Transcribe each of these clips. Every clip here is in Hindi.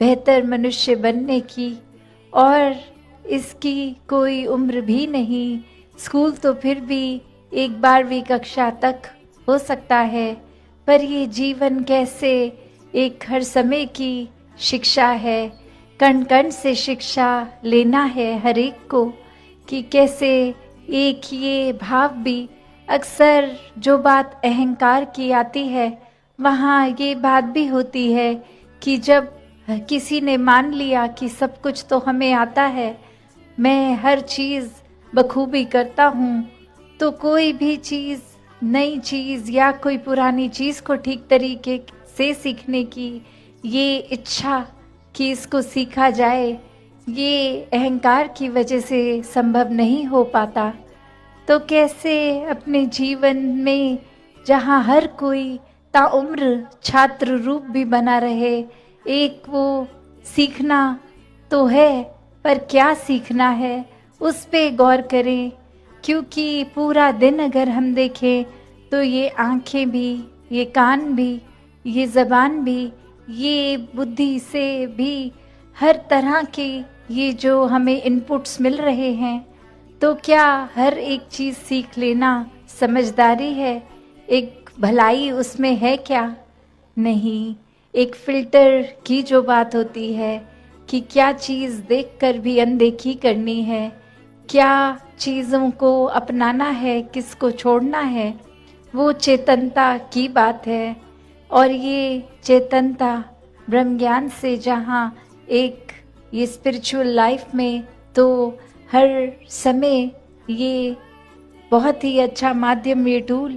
बेहतर मनुष्य बनने की, और इसकी कोई उम्र भी नहीं। स्कूल तो फिर भी एक 12वीं कक्षा तक हो सकता है, पर ये जीवन कैसे एक हर समय की शिक्षा है। कण कण से शिक्षा लेना है हर एक को, कि कैसे एक ये भाव भी, अक्सर जो बात अहंकार की आती है वहाँ ये बात भी होती है कि जब किसी ने मान लिया कि सब कुछ तो हमें आता है, मैं हर चीज़ बखूबी करता हूँ, तो कोई भी चीज़, नई चीज़ या कोई पुरानी चीज़ को ठीक तरीके से सीखने की ये इच्छा कि इसको सीखा जाए, ये अहंकार की वजह से संभव नहीं हो पाता। तो कैसे अपने जीवन में जहाँ हर कोई ताउम्र छात्र रूप भी बना रहे, एक वो सीखना तो है, पर क्या सीखना है उस पे गौर करें। क्योंकि पूरा दिन अगर हम देखें तो ये आँखें भी, ये कान भी, ये ज़बान भी, ये बुद्धि से भी हर तरह के ये जो हमें इनपुट्स मिल रहे हैं, तो क्या हर एक चीज़ सीख लेना समझदारी है? एक भलाई उसमें है क्या? नहीं। एक फ़िल्टर की जो बात होती है कि क्या चीज़ देखकर भी अनदेखी करनी है, क्या चीज़ों को अपनाना है, किसको छोड़ना है, वो चेतनता की बात है। और ये चेतनता ब्रह्म ज्ञान से जहाँ एक ये स्पिरिचुअल लाइफ में तो हर समय ये बहुत ही अच्छा माध्यम, ये टूल।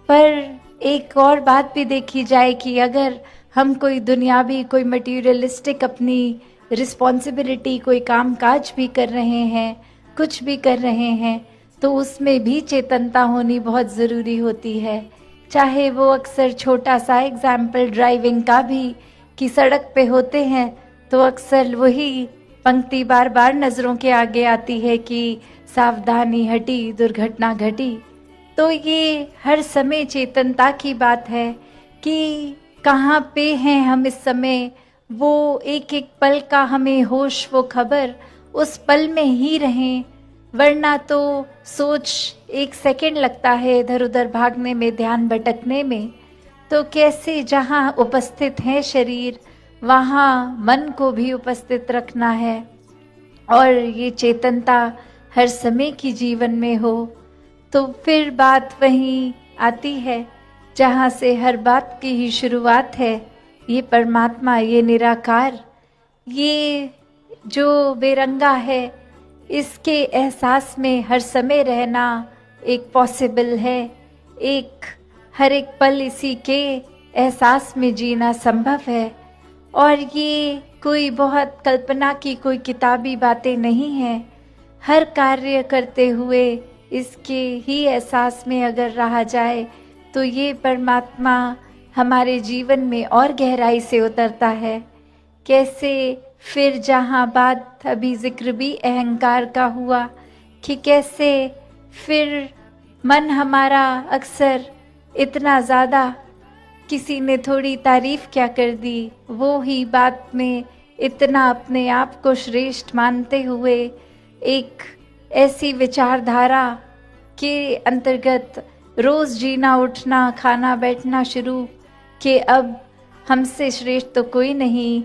पर एक और बात भी देखी जाए कि अगर हम कोई दुनियावी, कोई मटीरियलिस्टिक अपनी रिस्पॉन्सिबिलिटी, कोई काम काज भी कर रहे हैं, कुछ भी कर रहे हैं, तो उसमें भी चेतनता होनी बहुत ज़रूरी होती है। चाहे वो अक्सर छोटा सा एग्जाम्पल ड्राइविंग का भी, कि सड़क पे होते हैं तो अक्सर वही पंक्ति बार बार नज़रों के आगे आती है कि सावधानी हटी दुर्घटना घटी। तो ये हर समय चेतनता की बात है कि कहाँ पे हैं हम इस समय, वो एक एक पल का हमें होश, वो खबर, उस पल में ही रहें। वरना तो सोच एक सेकंड लगता है इधर उधर भागने में, ध्यान भटकने में। तो कैसे जहाँ उपस्थित है शरीर, वहाँ मन को भी उपस्थित रखना है, और ये चेतनता हर समय की जीवन में हो। तो फिर बात वहीं आती है जहाँ से हर बात की ही शुरुआत है, ये परमात्मा, ये निराकार, ये जो बेरंगा है, इसके एहसास में हर समय रहना एक पॉसिबल है। एक हर एक पल इसी के एहसास में जीना संभव है। और ये कोई बहुत कल्पना की कोई किताबी बातें नहीं हैं। हर कार्य करते हुए इसके ही एहसास में अगर रहा जाए तो ये परमात्मा हमारे जीवन में और गहराई से उतरता है। कैसे फिर जहाँ बात अभी जिक्र भी अहंकार का हुआ कि कैसे फिर मन हमारा अक्सर इतना ज़्यादा, किसी ने थोड़ी तारीफ़ क्या कर दी, वो ही बात में इतना अपने आप को श्रेष्ठ मानते हुए एक ऐसी विचारधारा के अंतर्गत रोज़ जीना उठना खाना बैठना शुरू कि अब हमसे श्रेष्ठ तो कोई नहीं,